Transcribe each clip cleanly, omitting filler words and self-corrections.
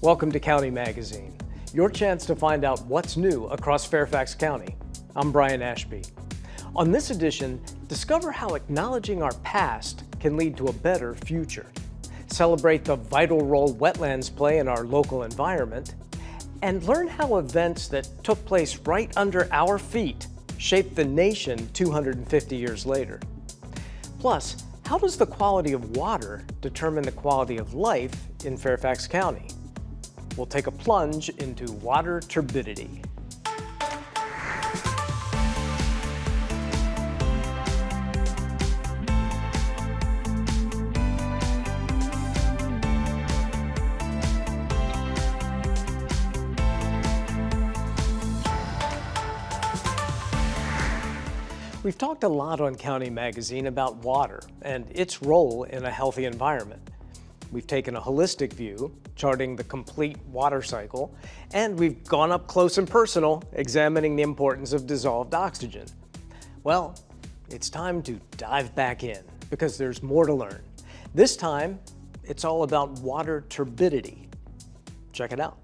Welcome to County Magazine, your chance to find out what's new across Fairfax County. I'm Brian Ashby. On this edition, discover how acknowledging our past can lead to a better future. Celebrate the vital role wetlands play in our local environment, and learn how events that took place right under our feet shaped the nation 250 years later. Plus, how does the quality of water determine the quality of life in Fairfax County? We'll take a plunge into water turbidity. We've talked a lot on County Magazine about water and its role in a healthy environment. We've taken a holistic view, charting the complete water cycle, and we've gone up close and personal, examining the importance of dissolved oxygen. Well, it's time to dive back in, because there's more to learn. This time, it's all about water turbidity. Check it out.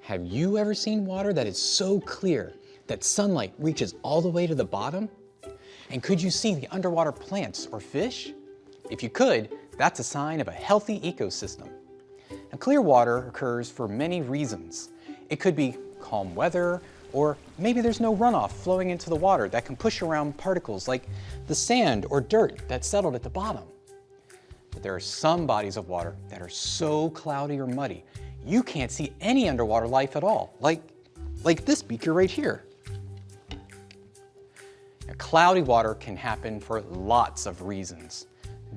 Have you ever seen water that is so clear that sunlight reaches all the way to the bottom? And could you see the underwater plants or fish? If you could, that's a sign of a healthy ecosystem. Now, clear water occurs for many reasons. It could be calm weather, or maybe there's no runoff flowing into the water that can push around particles like the sand or dirt that's settled at the bottom. But there are some bodies of water that are so cloudy or muddy you can't see any underwater life at all, like this beaker right here. Now, cloudy water can happen for lots of reasons.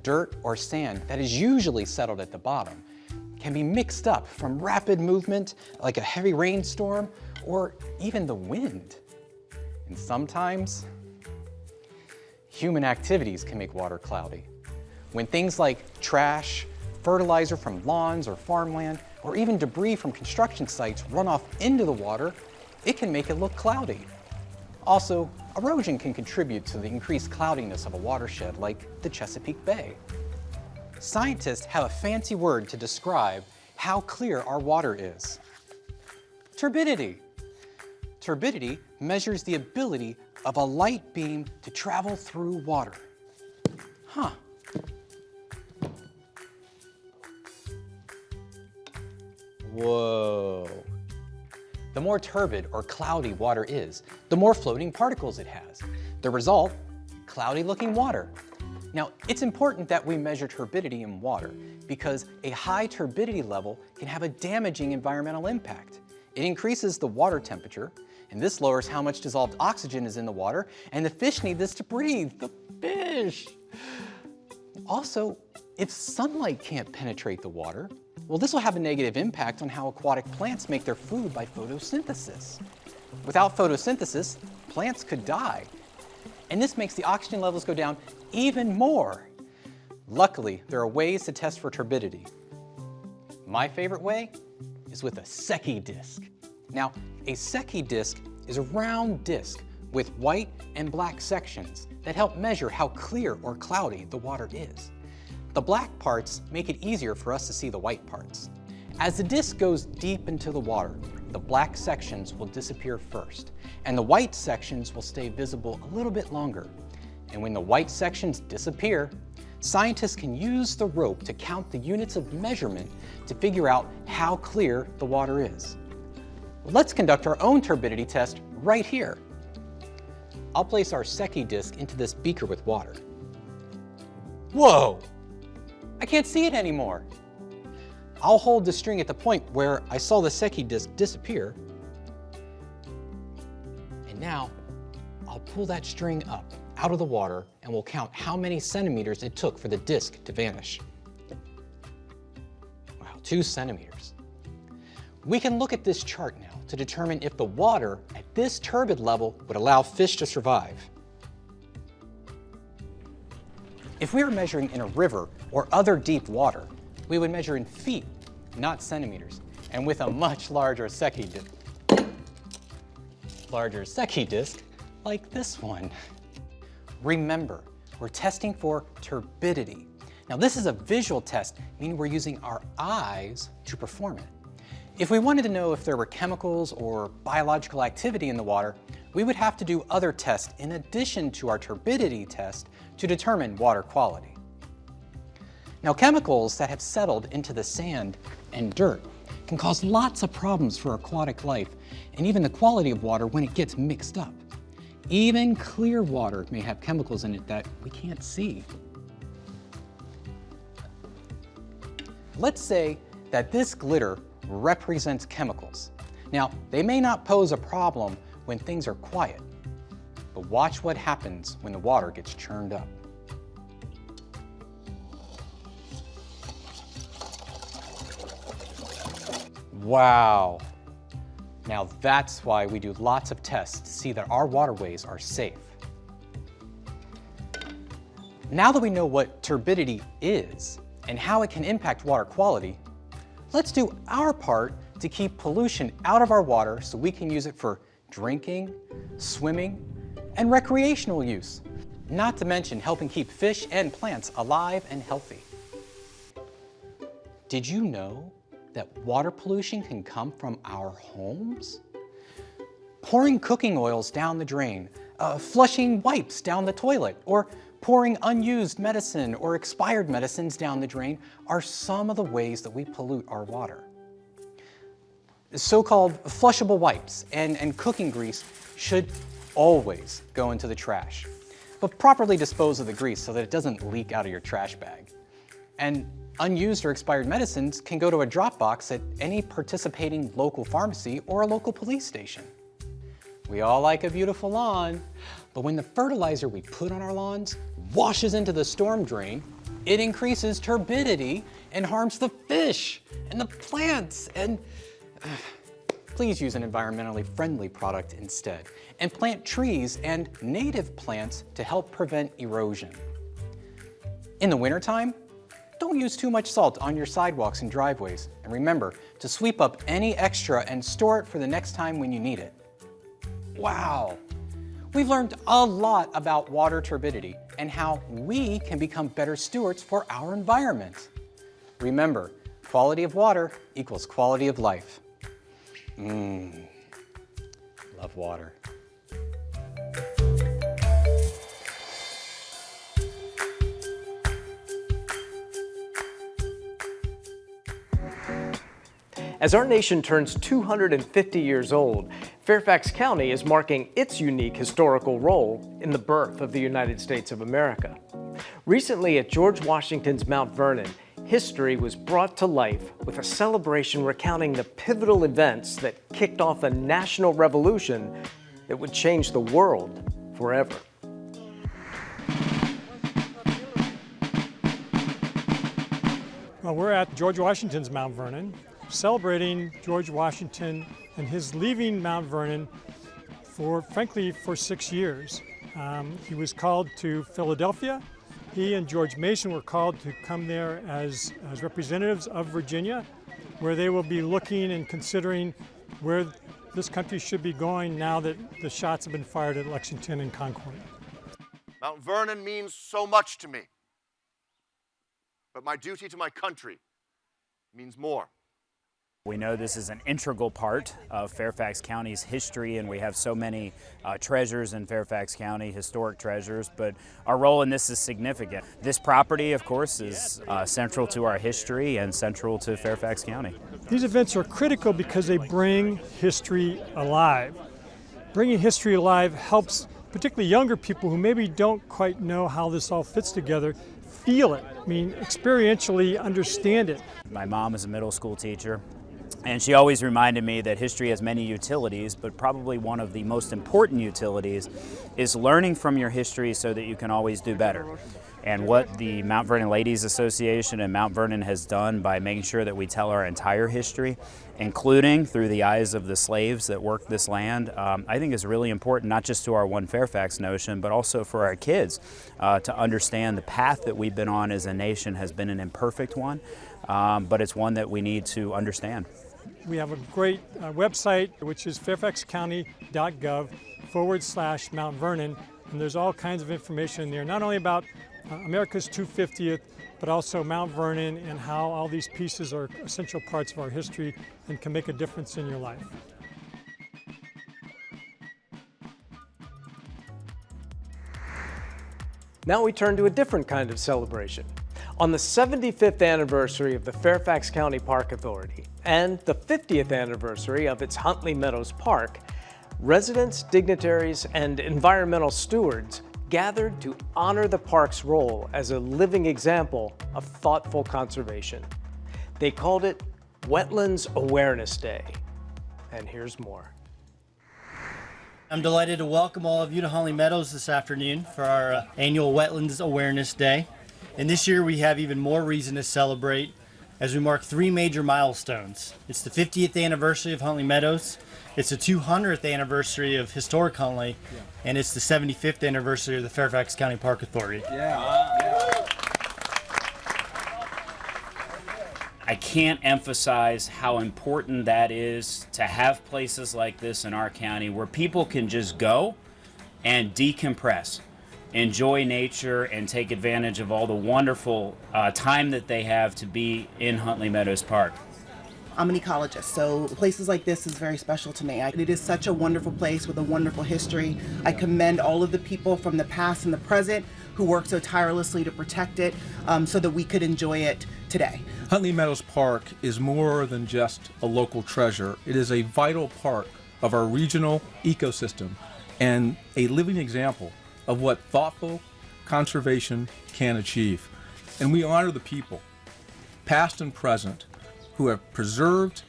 Dirt or sand that is usually settled at the bottom can be mixed up from rapid movement, like a heavy rainstorm, or even the wind. And sometimes, human activities can make water cloudy. When things like trash, fertilizer from lawns or farmland, or even debris from construction sites run off into the water, it can make it look cloudy. Also, erosion can contribute to the increased cloudiness of a watershed like the Chesapeake Bay. Scientists have a fancy word to describe how clear our water is. Turbidity. Turbidity measures the ability of a light beam to travel through water. Huh. Whoa. The more turbid or cloudy water is, the more floating particles it has. The result, cloudy looking water. Now, it's important that we measure turbidity in water because a high turbidity level can have a damaging environmental impact. It increases the water temperature, and this lowers how much dissolved oxygen is in the water, and the fish need this to breathe, the fish. Also, if sunlight can't penetrate the water, well, this will have a negative impact on how aquatic plants make their food by photosynthesis. Without photosynthesis, plants could die. And this makes the oxygen levels go down even more. Luckily, there are ways to test for turbidity. My favorite way is with a Secchi disc. Now, a Secchi disc is a round disc with white and black sections that help measure how clear or cloudy the water is. The black parts make it easier for us to see the white parts. As the disc goes deep into the water, the black sections will disappear first, and the white sections will stay visible a little bit longer. And when the white sections disappear, scientists can use the rope to count the units of measurement to figure out how clear the water is. Let's conduct our own turbidity test right here. I'll place our Secchi disc into this beaker with water. Whoa! I can't see it anymore. I'll hold the string at the point where I saw the Secchi disc disappear. And now, I'll pull that string up out of the water and we'll count how many centimeters it took for the disc to vanish. Wow, 2 centimeters. We can look at this chart now to determine if the water at this turbid level would allow fish to survive. If we were measuring in a river or other deep water, we would measure in feet, not centimeters, and with a much larger Secchi disc, like this one. Remember, we're testing for turbidity. Now this is a visual test, meaning we're using our eyes to perform it. If we wanted to know if there were chemicals or biological activity in the water, we would have to do other tests in addition to our turbidity test to determine water quality. Now chemicals that have settled into the sand and dirt can cause lots of problems for aquatic life and even the quality of water when it gets mixed up. Even clear water may have chemicals in it that we can't see. Let's say that this glitter represents chemicals. Now, they may not pose a problem when things are quiet, but watch what happens when the water gets churned up. Wow. Now that's why we do lots of tests to see that our waterways are safe. Now that we know what turbidity is and how it can impact water quality, let's do our part to keep pollution out of our water so we can use it for drinking, swimming, and recreational use. Not to mention helping keep fish and plants alive and healthy. Did you know that water pollution can come from our homes? Pouring cooking oils down the drain, flushing wipes down the toilet, or pouring unused medicine or expired medicines down the drain are some of the ways that we pollute our water. So-called flushable wipes and cooking grease should always go into the trash, but properly dispose of the grease so that it doesn't leak out of your trash bag. And unused or expired medicines can go to a drop box at any participating local pharmacy or a local police station. We all like a beautiful lawn, but when the fertilizer we put on our lawns washes into the storm drain, it increases turbidity and harms the fish and the plants. And please use an environmentally friendly product instead, and plant trees and native plants to help prevent erosion. In the wintertime, don't use too much salt on your sidewalks and driveways. And remember to sweep up any extra and store it for the next time when you need it. Wow! We've learned a lot about water turbidity and how we can become better stewards for our environment. Remember, quality of water equals quality of life. Love water. As our nation turns 250 years old, Fairfax County is marking its unique historical role in the birth of the United States of America. Recently at George Washington's Mount Vernon, history was brought to life with a celebration recounting the pivotal events that kicked off a national revolution that would change the world forever. Well, we're at George Washington's Mount Vernon, celebrating George Washington and his leaving Mount Vernon frankly, for 6 years. He was called to Philadelphia. He and George Mason were called to come there as representatives of Virginia, where they will be looking and considering where this country should be going now that the shots have been fired at Lexington and Concord. Mount Vernon means so much to me, but my duty to my country means more. We know this is an integral part of Fairfax County's history, and we have so many treasures in Fairfax County, historic treasures, but our role in this is significant. This property, of course, is central to our history and central to Fairfax County. These events are critical because they bring history alive. Bringing history alive helps particularly younger people who maybe don't quite know how this all fits together feel it, experientially understand it. My mom is a middle school teacher, and she always reminded me that history has many utilities, but probably one of the most important utilities is learning from your history so that you can always do better. And what the Mount Vernon Ladies Association and Mount Vernon has done by making sure that we tell our entire history, including through the eyes of the slaves that worked this land, I think is really important, not just to our One Fairfax notion, but also for our kids to understand the path that we've been on as a nation has been an imperfect one, but it's one that we need to understand. We have a great website, which is fairfaxcounty.gov/Mount Vernon, and there's all kinds of information there, not only about America's 250th, but also Mount Vernon and how all these pieces are essential parts of our history and can make a difference in your life. Now we turn to a different kind of celebration. On the 75th anniversary of the Fairfax County Park Authority and the 50th anniversary of its Huntley Meadows Park, residents, dignitaries, and environmental stewards gathered to honor the park's role as a living example of thoughtful conservation. They called it Wetlands Awareness Day. And here's more. I'm delighted to welcome all of you to Huntley Meadows this afternoon for our annual Wetlands Awareness Day. And this year we have even more reason to celebrate as we mark 3 major milestones. It's the 50th anniversary of Huntley Meadows, it's the 200th anniversary of Historic Huntley, and it's the 75th anniversary of the Fairfax County Park Authority. I can't emphasize how important that is to have places like this in our county where people can just go and decompress, enjoy nature, and take advantage of all the wonderful time that they have to be in Huntley Meadows Park. I'm an ecologist, so places like this is very special to me. It is such a wonderful place with a wonderful history. I commend all of the people from the past and the present who work so tirelessly to protect it so that we could enjoy it today. Huntley Meadows Park is more than just a local treasure. It is a vital part of our regional ecosystem and a living example of what thoughtful conservation can achieve. And we honor the people, past and present, who have preserved,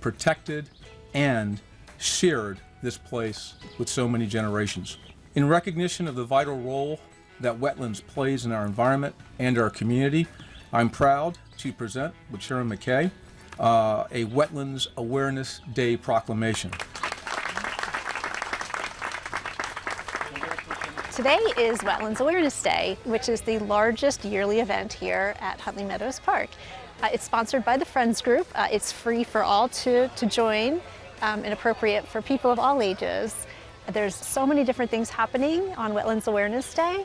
protected, and shared this place with so many generations. In recognition of the vital role that wetlands plays in our environment and our community, I'm proud to present with Sharon McKay a Wetlands Awareness Day proclamation. Today is Wetlands Awareness Day, which is the largest yearly event here at Huntley Meadows Park. It's sponsored by the Friends Group. It's free for all to join and appropriate for people of all ages. There's so many different things happening on Wetlands Awareness Day.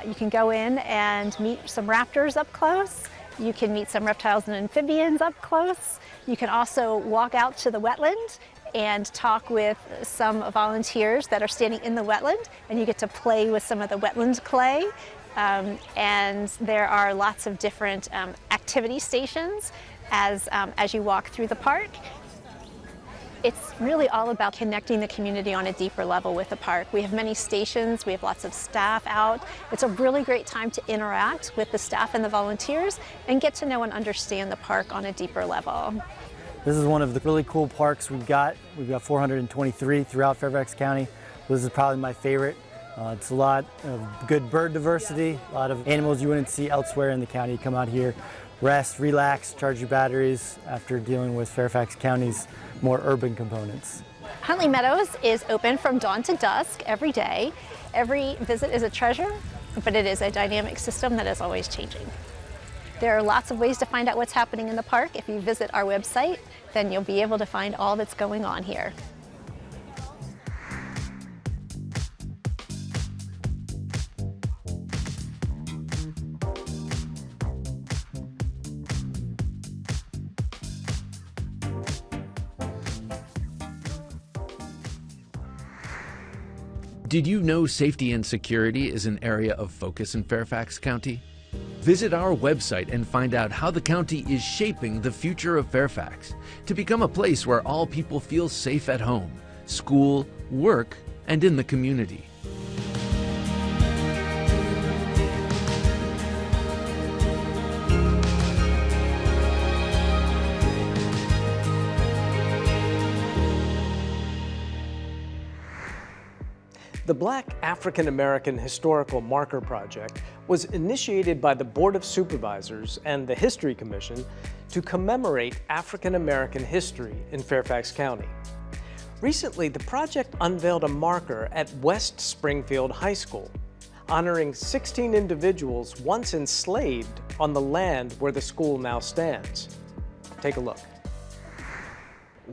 You can go in and meet some raptors up close. You can meet some reptiles and amphibians up close. You can also walk out to the wetland and talk with some volunteers that are standing in the wetland, and you get to play with some of the wetland clay. And there are lots of different activity stations as you walk through the park. It's really all about connecting the community on a deeper level with the park. We have many stations, we have lots of staff out. It's a really great time to interact with the staff and the volunteers and get to know and understand the park on a deeper level. This is one of the really cool parks we've got. We've got 423 throughout Fairfax County. This is probably my favorite. It's a lot of good bird diversity, a lot of animals you wouldn't see elsewhere in the county. You come out here, rest, relax, charge your batteries after dealing with Fairfax County's more urban components. Huntley Meadows is open from dawn to dusk every day. Every visit is a treasure, but it is a dynamic system that is always changing. There are lots of ways to find out what's happening in the park. If you visit our website, then you'll be able to find all that's going on here. Did you know safety and security is an area of focus in Fairfax County? Visit our website and find out how the county is shaping the future of Fairfax to become a place where all people feel safe at home, school, work, and in the community. The Black African American Historical Marker Project was initiated by the Board of Supervisors and the History Commission to commemorate African American history in Fairfax County. Recently, the project unveiled a marker at West Springfield High School, honoring 16 individuals once enslaved on the land where the school now stands. Take a look.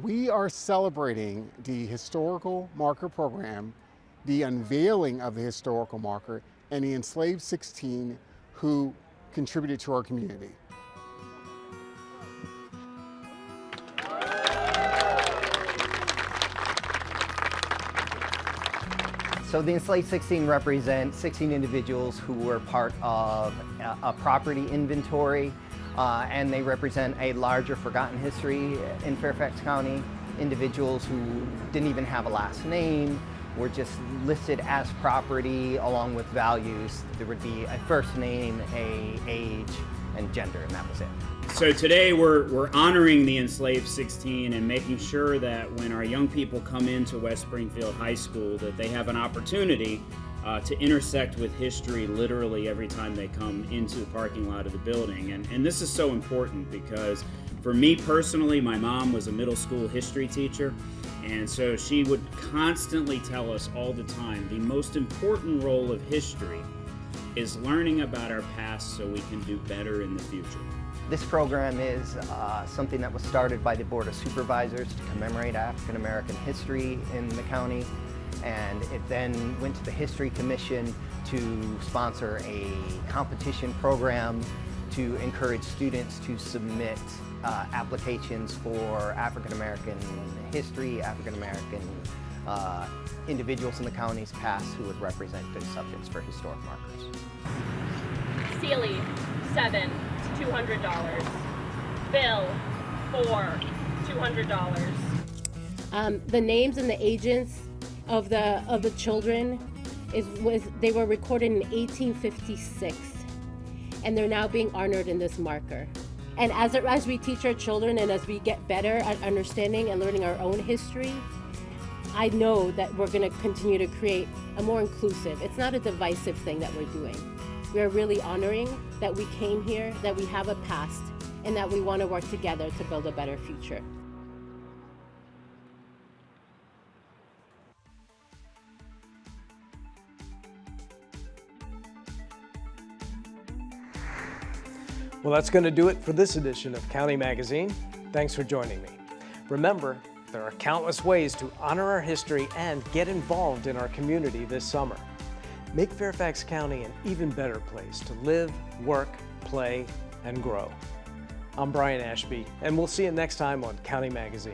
We are celebrating the historical marker program, the unveiling of the historical marker, and the enslaved 16 who contributed to our community. So the enslaved 16 represent 16 individuals who were part of a property inventory, and they represent a larger forgotten history in Fairfax County. Individuals who didn't even have a last name, were just listed as property along with values. There would be a first name, a age, and gender, and that was it. So today we're honoring the enslaved 16 and making sure that when our young people come into West Springfield High School that they have an opportunity to intersect with history literally every time they come into the parking lot of the building. And this is so important because for me personally, my mom was a middle school history teacher, and so she would constantly tell us all the time the most important role of history is learning about our past so we can do better in the future. This program is something that was started by the Board of Supervisors to commemorate African American history in the county, and it then went to the History Commission to sponsor a competition program to encourage students to submit applications for African American history, African American individuals in the county's past who would represent good subjects for historic markers. Sealy, 7, $200. Bill, 4, $200. The names and the ages of the children they were recorded in 1856, and they're now being honored in this marker. And as we teach our children and as we get better at understanding and learning our own history, I know that we're going to continue to create a more inclusive, it's not a divisive thing that we're doing. We're really honoring that we came here, that we have a past, and that we want to work together to build a better future. Well, that's going to do it for this edition of County Magazine. Thanks for joining me. Remember, there are countless ways to honor our history and get involved in our community this summer. Make Fairfax County an even better place to live, work, play, and grow. I'm Brian Ashby, and we'll see you next time on County Magazine.